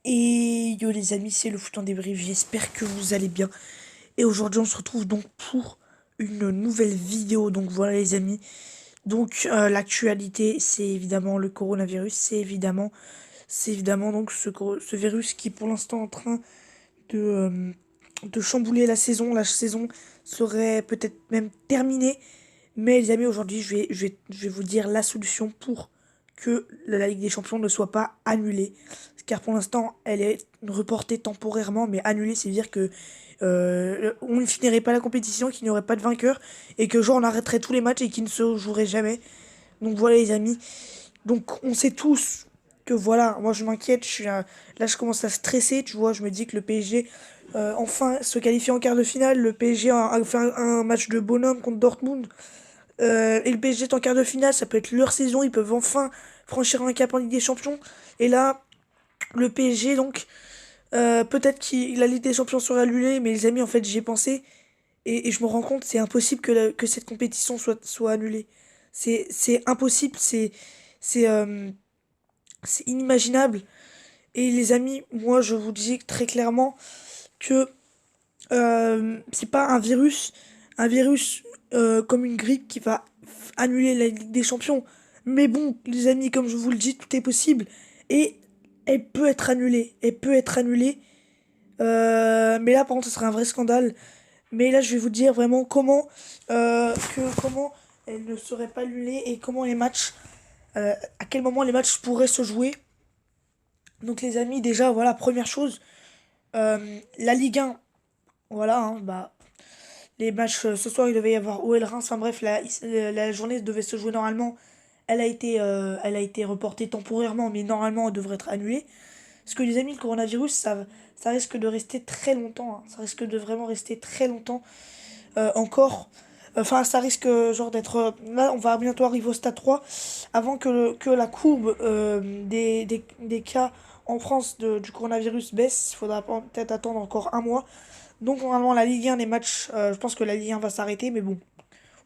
Et yo les amis, c'est le foot en débrief, j'espère que vous allez bien. Et aujourd'hui on se retrouve donc pour une nouvelle vidéo. Donc voilà les amis, donc l'actualité c'est évidemment le coronavirus, c'est évidemment donc ce virus qui est pour l'instant en train de, euh, de chambouler la saison. La saison serait peut-être même terminée. Mais les amis, aujourd'hui je vais vous dire la solution pour que la Ligue des Champions ne soit pas annulée. Car pour l'instant, elle est reportée temporairement, mais annulée, c'est-à-dire que on ne finirait pas la compétition, qu'il n'y aurait pas de vainqueur, et que genre on arrêterait tous les matchs et qu'ils ne se joueraient jamais. Donc voilà les amis. Donc on sait tous que voilà, moi je m'inquiète, là je commence à stresser, tu vois, je me dis que le PSG enfin se qualifie en quart de finale, le PSG a fait un match de bonhomme contre Dortmund. Et le PSG est en quart de finale, ça peut être leur saison, ils peuvent enfin franchir un cap en Ligue des Champions. Et là, le PSG, donc, peut-être que la Ligue des Champions sera annulée, mais les amis, en fait, j'y ai pensé. Et je me rends compte, c'est impossible que cette compétition soit annulée. C'est impossible, c'est c'est inimaginable. Et les amis, moi, je vous dis très clairement que c'est pas un virus comme une grippe qui va annuler la Ligue des Champions. Mais bon, les amis, comme je vous le dis, tout est possible. Et elle peut être annulée. Elle peut être annulée. Mais là, par contre, ce serait un vrai scandale. Mais là, je vais vous dire vraiment comment elle ne serait pas annulée et comment à quel moment les matchs pourraient se jouer. Donc, les amis, déjà, voilà, première chose, la Ligue 1, voilà, hein, bah, les matchs, ce soir, il devait y avoir OL Reims. Enfin bref, la journée devait se jouer normalement. Elle a été reportée temporairement, mais normalement, elle devrait être annulée. Parce que les amis, le coronavirus, ça risque de rester très longtemps, hein. Ça risque de vraiment rester très longtemps encore. Enfin, ça risque genre d'être... là, on va bientôt arriver au stade 3 avant que la courbe des cas en France du coronavirus baisse. Il faudra peut-être attendre encore un mois. Donc normalement la Ligue 1, les matchs, je pense que la Ligue 1 va s'arrêter, mais bon,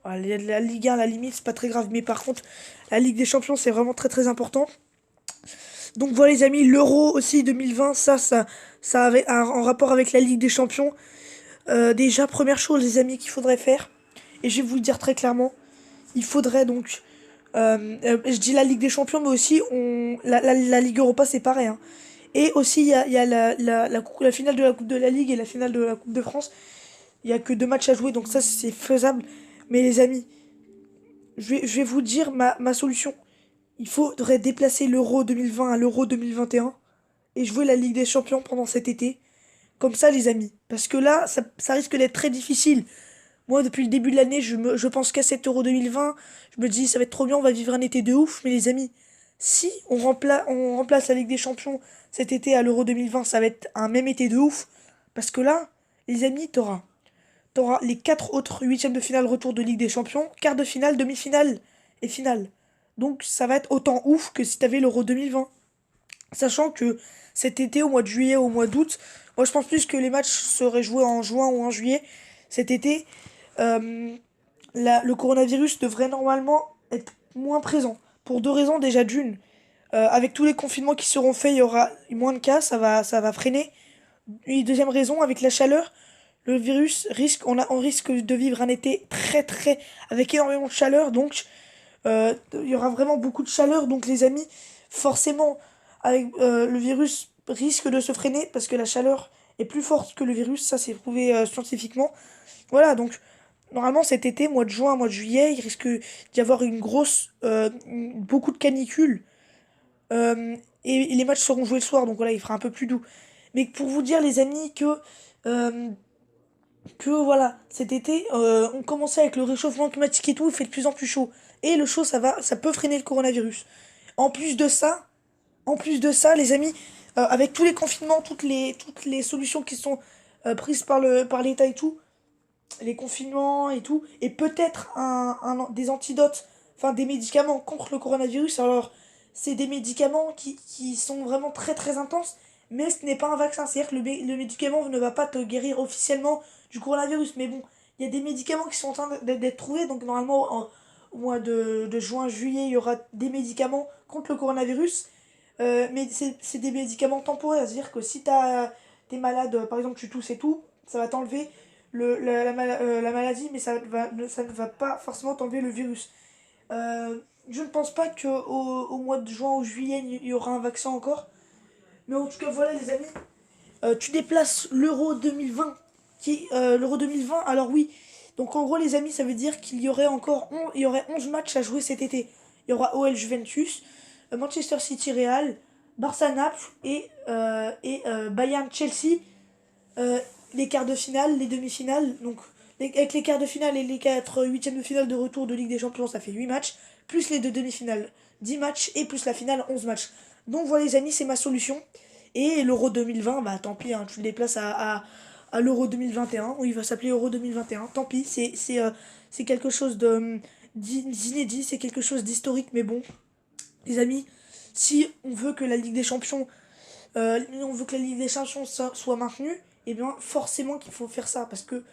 voilà, la Ligue 1 à la limite c'est pas très grave, mais par contre la Ligue des Champions c'est vraiment très très important. Donc voilà les amis, l'Euro aussi 2020, ça avait un rapport avec la Ligue des Champions. Déjà première chose les amis qu'il faudrait faire, et je vais vous le dire très clairement, il faudrait donc, je dis la Ligue des Champions, mais aussi la Ligue Europa c'est pareil, hein. Et aussi il y a la finale de la Coupe de la Ligue et la finale de la Coupe de France. Il y a que deux matchs à jouer, donc ça c'est faisable. Mais les amis, je vais vous dire ma solution. Il faudrait déplacer l'Euro 2020 à l'Euro 2021 et jouer la Ligue des Champions pendant cet été. Comme ça, les amis. Parce que là, ça risque d'être très difficile. Moi, depuis le début de l'année, je pense qu'à cet Euro 2020. Je me dis, ça va être trop bien, on va vivre un été de ouf. Mais les amis, si on remplace la Ligue des Champions cet été à l'Euro 2020, ça va être un même été de ouf. Parce que là, les amis, t'auras les quatre autres huitièmes de finale retour de Ligue des Champions, quart de finale, demi-finale et finale. Donc ça va être autant ouf que si t'avais l'Euro 2020. Sachant que cet été, au mois de juillet, au mois d'août, moi je pense plus que les matchs seraient joués en juin ou en juillet. Cet été, euh, le coronavirus devrait normalement être moins présent. Pour deux raisons, déjà d'une, avec tous les confinements qui seront faits, il y aura moins de cas, ça va freiner. Une deuxième raison, avec la chaleur, le virus on risque de vivre un été très très avec énormément de chaleur, donc il y aura vraiment beaucoup de chaleur, donc les amis, forcément, le virus risque de se freiner parce que la chaleur est plus forte que le virus, ça c'est prouvé scientifiquement. Voilà, donc normalement cet été, mois de juin, mois de juillet, il risque d'y avoir beaucoup de canicules et les matchs seront joués le soir, donc voilà, il fera un peu plus doux. Mais pour vous dire les amis euh, que voilà, cet été, on commençait avec le réchauffement climatique et tout, il fait de plus en plus chaud. Et le chaud, ça peut freiner le coronavirus. En plus de ça, en plus de ça, les amis, avec tous les confinements, toutes les solutions qui sont prises par l'État et tout, les confinements et tout, et peut-être des antidotes, enfin des médicaments contre le coronavirus. Alors, c'est des médicaments qui sont vraiment très très intenses, mais ce n'est pas un vaccin. C'est-à-dire que le médicament ne va pas te guérir officiellement du coronavirus. Mais bon, il y a des médicaments qui sont en train d'être trouvés, donc normalement, au mois de juin, juillet, il y aura des médicaments contre le coronavirus. Mais c'est des médicaments temporaires, c'est-à-dire que si t'es malade, par exemple tu tousses et tout, ça va t'enlever la maladie, mais ça ne va pas forcément t'enlever le virus. Euh, je ne pense pas qu'au mois de juin ou juillet, il y aura un vaccin encore. Mais en tout cas, voilà les amis, tu déplaces l'Euro 2020, l'Euro 2020, alors oui. Donc en gros les amis, ça veut dire qu'il y aurait il y aurait 11 matchs à jouer cet été. Il y aura OL Juventus, Manchester City Real, Barça Naples et Bayern Chelsea. euh, les quarts de finale, les demi-finales. Donc avec les quarts de finale et les 4 huitièmes de finale de retour de Ligue des Champions, ça fait 8 matchs. Plus les deux demi-finales, 10 matchs. Et plus la finale, 11 matchs. Donc voilà les amis, c'est ma solution. Et l'Euro 2020, bah tant pis, hein, tu le déplaces à l'Euro 2021, où il va s'appeler Euro 2021. Tant pis, c'est quelque chose d'inédit, c'est quelque chose d'historique, mais bon, les amis, si on veut que la Ligue des Champions, on veut que la Ligue des Champions soit maintenue, et bien forcément qu'il faut faire ça, parce que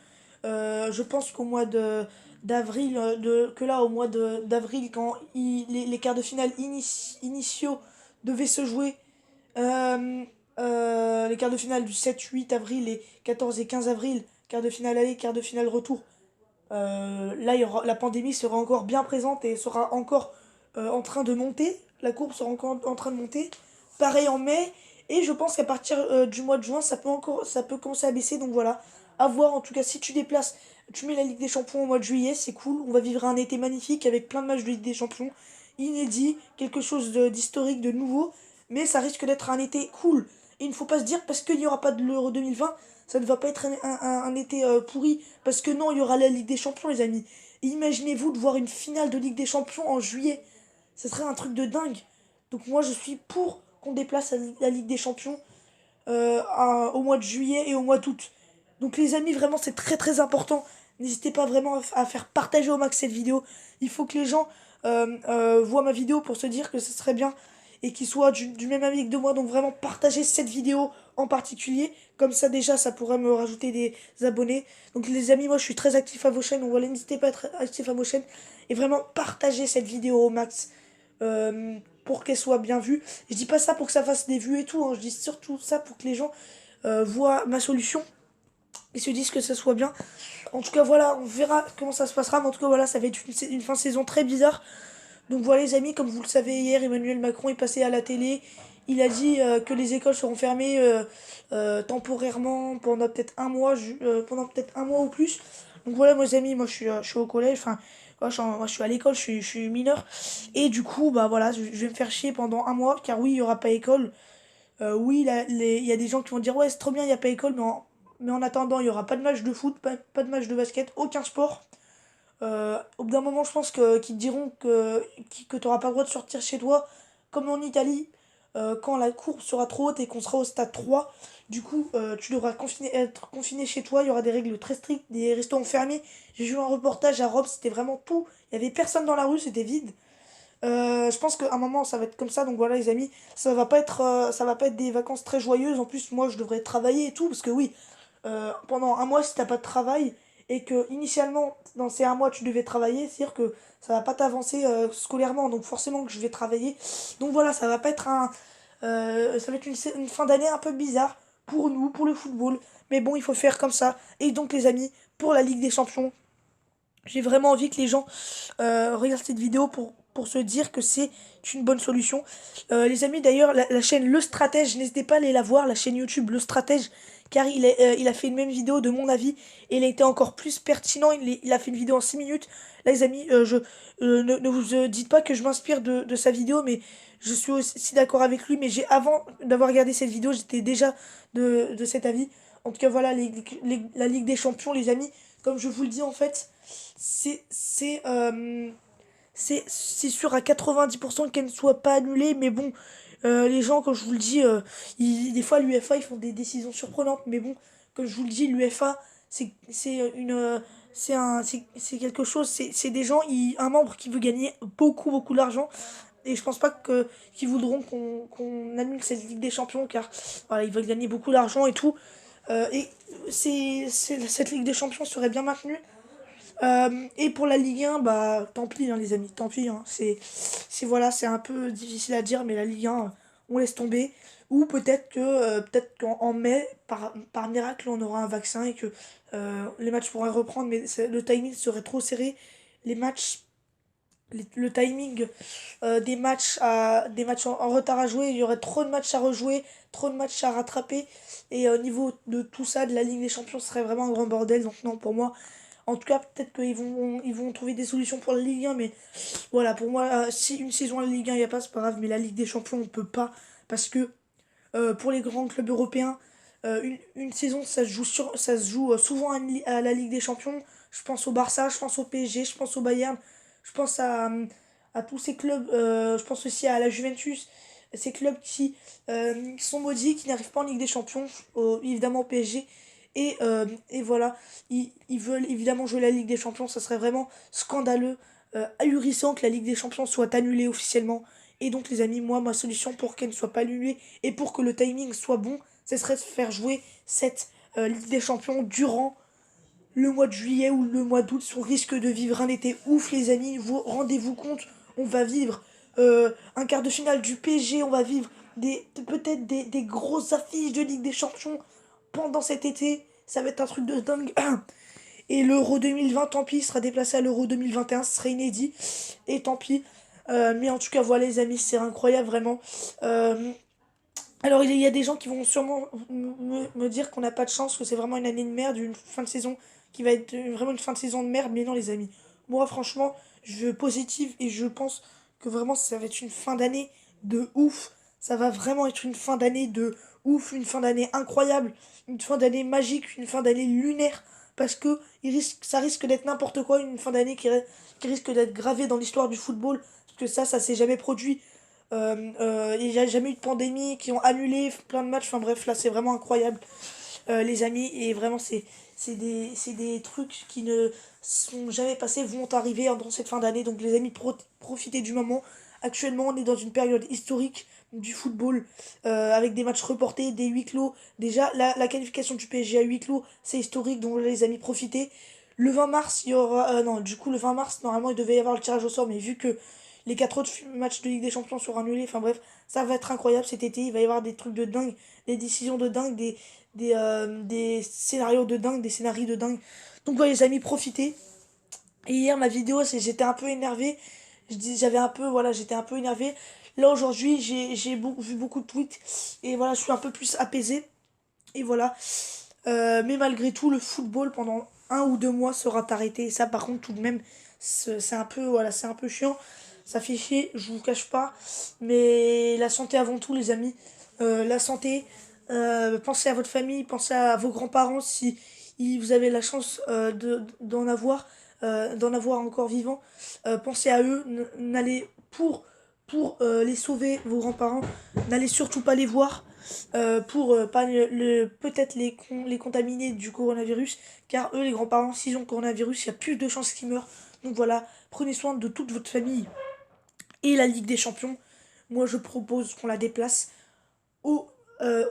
je pense qu'au mois de d'avril, que là, au mois d'avril, quand les quarts de finale initiaux devaient se jouer, euh, les quarts de finale du 7-8 avril et 14 et 15 avril, quart de finale aller, quart de finale retour, là, la pandémie sera encore bien présente et sera encore en train de monter. La courbe sera encore en train de monter. Pareil en mai. Et je pense qu'à partir du mois de juin, ça peut commencer à baisser. Donc voilà, à voir. En tout cas, si tu déplaces, tu mets la Ligue des Champions au mois de juillet, c'est cool. On va vivre un été magnifique avec plein de matchs de Ligue des Champions. Inédit, quelque chose d'historique, de nouveau. Mais ça risque d'être un été cool. Et il ne faut pas se dire parce qu'il n'y aura pas de l'Euro 2020, ça ne va pas être un été pourri. Parce que non, il y aura la Ligue des Champions, les amis. Et imaginez-vous de voir une finale de Ligue des Champions en juillet. Ce serait un truc de dingue. Donc moi, je suis pour qu'on déplace la Ligue des Champions au mois de juillet et au mois d'août. Donc les amis, vraiment, c'est très très important. N'hésitez pas vraiment à faire partager au max cette vidéo. Il faut que les gens voient ma vidéo pour se dire que ce serait bien et qu'ils soient du même avis que moi. Donc vraiment, partagez cette vidéo en particulier. Comme ça, déjà, ça pourrait me rajouter des abonnés. Donc les amis, moi, je suis très actif à vos chaînes. Donc voilà, n'hésitez pas à être actif à vos chaînes. Et vraiment, partagez cette vidéo au max. euh, pour qu'elle soit bien vue. Je dis pas ça pour que ça fasse des vues et tout, hein. Je dis surtout ça pour que les gens voient ma solution et se disent que ça soit bien. En tout cas, voilà, on verra comment ça se passera. Mais en tout cas, voilà, ça va être une fin de saison très bizarre. Donc voilà, les amis, comme vous le savez, hier, Emmanuel Macron est passé à la télé. Il a dit que les écoles seront fermées temporairement pendant peut-être un mois, pendant peut-être un mois ou plus. Donc voilà, mes amis, moi je suis au collège, enfin, moi, je suis à l'école, je suis mineur. Et du coup, bah voilà, je vais me faire chier pendant un mois, car oui, il y aura pas école. Oui, il y a des gens qui vont dire, ouais, c'est trop bien, il n'y a pas école, mais en attendant, il y aura pas de match de foot, pas de match de basket, aucun sport. Au bout d'un moment, je pense qu'ils te diront que tu n'auras pas le droit de sortir chez toi, comme en Italie, quand la courbe sera trop haute et qu'on sera au stade 3. Du coup, tu devras être confiné chez toi. Il y aura des règles très strictes, des restaurants fermés. J'ai vu un reportage à Rome, c'était vraiment tout. Il y avait personne dans la rue, c'était vide. Je pense qu'à un moment, ça va être comme ça. Donc voilà, les amis, ça va pas être des vacances très joyeuses. En plus, moi, je devrais travailler et tout, parce que oui, pendant un mois, si t'as pas de travail et que initialement dans ces un mois tu devais travailler, c'est-à-dire que ça va pas t'avancer scolairement, donc forcément que je vais travailler. Donc voilà, ça va être une fin d'année un peu bizarre pour nous, pour le football. Mais bon, il faut faire comme ça. Et donc les amis, pour la Ligue des Champions, j'ai vraiment envie que les gens regardent cette vidéo pour se dire que c'est une bonne solution. Les amis, d'ailleurs, la chaîne Le Stratège, n'hésitez pas à aller la voir, la chaîne YouTube Le Stratège, car il a fait une même vidéo de mon avis, et il a été encore plus pertinent, il a fait une vidéo en 6 minutes. Là, les amis, ne vous dites pas que je m'inspire de sa vidéo, mais je suis aussi d'accord avec lui, mais avant d'avoir regardé cette vidéo, j'étais déjà de cet avis. En tout cas, voilà, la Ligue des Champions, les amis, comme je vous le dis, en fait, c'est c'est euh, c'est sûr à 90% qu'elle ne soit pas annulée, mais bon, les gens, comme je vous le dis, des fois l'UEFA ils font des décisions surprenantes, mais bon, comme je vous le dis, l'UEFA c'est une c'est quelque chose, c'est des gens, un membre qui veut gagner beaucoup d'argent. Et je pense pas qu'ils voudront qu'on annule cette Ligue des Champions, car voilà, ils veulent gagner beaucoup d'argent et tout. Et cette Ligue des Champions serait bien maintenue. Et pour la Ligue 1, bah tant pis, hein, les amis, tant pis, hein. Voilà, c'est un peu difficile à dire, mais la Ligue 1, on laisse tomber. Ou peut-être qu'en mai, par miracle, on aura un vaccin et que les matchs pourraient reprendre, mais le timing serait trop serré. Les matchs, le timing des matchs en retard à jouer, il y aurait trop de matchs à rejouer, trop de matchs à rattraper. Et au niveau de tout ça, de la Ligue des Champions, ce serait vraiment un grand bordel. Donc non, pour moi, en tout cas, peut-être qu'ils vont trouver des solutions pour la Ligue 1, mais voilà, pour moi, si une saison à la Ligue 1, il n'y a pas, c'est pas grave, mais la Ligue des Champions, on peut pas, parce que pour les grands clubs européens, une saison, ça se joue souvent à la Ligue des Champions. Je pense au Barça, je pense au PSG, je pense au Bayern, je pense à tous ces clubs, je pense aussi à la Juventus, ces clubs qui sont maudits, qui n'arrivent pas en Ligue des Champions, évidemment au PSG. Et voilà, ils veulent évidemment jouer la Ligue des Champions, ça serait vraiment scandaleux, ahurissant que la Ligue des Champions soit annulée officiellement. Et donc les amis, moi ma solution pour qu'elle ne soit pas annulée et pour que le timing soit bon, ce serait de faire jouer cette Ligue des Champions durant le mois de juillet ou le mois d'août. On risque de vivre un été ouf les amis, vous rendez-vous compte, on va vivre un quart de finale du PSG, on va vivre peut-être des grosses affiches de Ligue des Champions pendant cet été, ça va être un truc de dingue. Et l'Euro 2020, tant pis, sera déplacé à l'Euro 2021, ce serait inédit. Et tant pis. Mais en tout cas, voilà les amis, c'est incroyable vraiment. Euh, alors il y a des gens qui vont sûrement me dire qu'on n'a pas de chance, que c'est vraiment une année de merde, une fin de saison qui va être vraiment une fin de saison de merde. Mais non les amis, moi franchement, je veux positive et je pense que vraiment ça va être une fin d'année de ouf. Ça va vraiment être une fin d'année de ouf, une fin d'année incroyable, une fin d'année magique, une fin d'année lunaire. Parce que ça risque d'être n'importe quoi, une fin d'année qui risque d'être gravée dans l'histoire du football. Parce que ça s'est jamais produit. Il n'y a jamais eu de pandémie qui ont annulé plein de matchs. Enfin bref, là c'est vraiment incroyable, les amis. Et vraiment, c'est des trucs qui ne sont jamais passés, vont arriver dans cette fin d'année. Donc les amis, profitez du moment. Actuellement, on est dans une période historique du football avec des matchs reportés, des huis clos. Déjà, la qualification du PSG à huis clos, c'est historique. Donc les amis, profitez. Le 20 mars, il y aura. Non, du coup, le 20 mars, normalement, il devait y avoir le tirage au sort. Mais vu que les 4 autres matchs de Ligue des Champions seront annulés. Enfin bref, ça va être incroyable cet été. Il va y avoir des trucs de dingue, des décisions de dingue, des scénarios de dingue, des scénarios de dingue. Donc voilà les amis, profitez. Et hier, ma vidéo, j'étais un peu énervé. J'avais un peu, voilà, j'étais un peu énervé. Là aujourd'hui, vu beaucoup de tweets. Et voilà, je suis un peu plus apaisé. Et voilà. Mais malgré tout, le football pendant 1 ou 2 mois sera arrêté. Et ça, par contre, tout de même, c'est un peu, voilà, c'est un peu chiant. Ça fait chier, je vous cache pas. Mais la santé avant tout, les amis. La santé. Pensez à votre famille, pensez à vos grands-parents si vous avez la chance d'en avoir encore vivant. Pensez à eux. N'allez pour les sauver, vos grands-parents. N'allez surtout pas les voir pour pas peut-être les contaminer du coronavirus, car eux, les grands-parents, s'ils ont le coronavirus, il y a plus de chances qu'ils meurent. Donc voilà, prenez soin de toute votre famille. Et la Ligue des Champions, moi je propose qu'on la déplace au,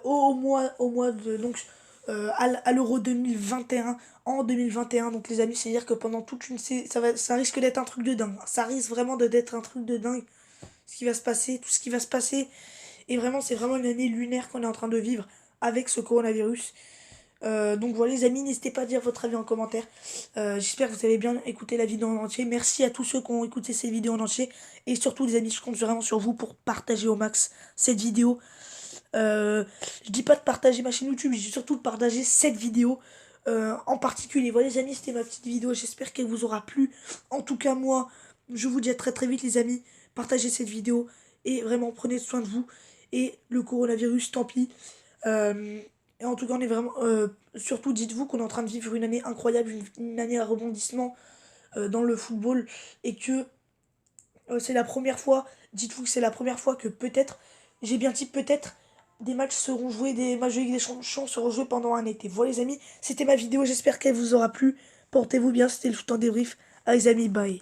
au mois de, donc, à l'Euro 2021, en 2021. Donc les amis, c'est-à-dire que pendant toute une saison, ça risque d'être un truc de dingue. Ça risque vraiment d'être un truc de dingue, ce qui va se passer, tout ce qui va se passer. Et vraiment, c'est vraiment une année lunaire qu'on est en train de vivre avec ce coronavirus. Donc voilà les amis, n'hésitez pas à dire votre avis en commentaire. J'espère que vous avez bien écouté la vidéo en entier. Merci à tous ceux qui ont écouté cette vidéo en entier. Et surtout les amis, je compte vraiment sur vous pour partager au max cette vidéo. Je dis pas de partager ma chaîne YouTube, je dis surtout de partager cette vidéo en particulier. Voilà les amis, c'était ma petite vidéo. J'espère qu'elle vous aura plu. En tout cas moi, je vous dis à très très vite les amis. Partagez cette vidéo et vraiment prenez soin de vous. Et le coronavirus, tant pis. Et en tout cas, on est vraiment. Surtout, dites-vous qu'on est en train de vivre une année incroyable, une année à rebondissement dans le football. Et que c'est la première fois. Dites-vous que c'est la première fois que peut-être, j'ai bien dit peut-être, des matchs seront joués, des matchs de Ligue des Champions seront joués pendant un été. Voilà, les amis, c'était ma vidéo. J'espère qu'elle vous aura plu. Portez-vous bien, c'était le foot en débrief. Allez, les amis, bye.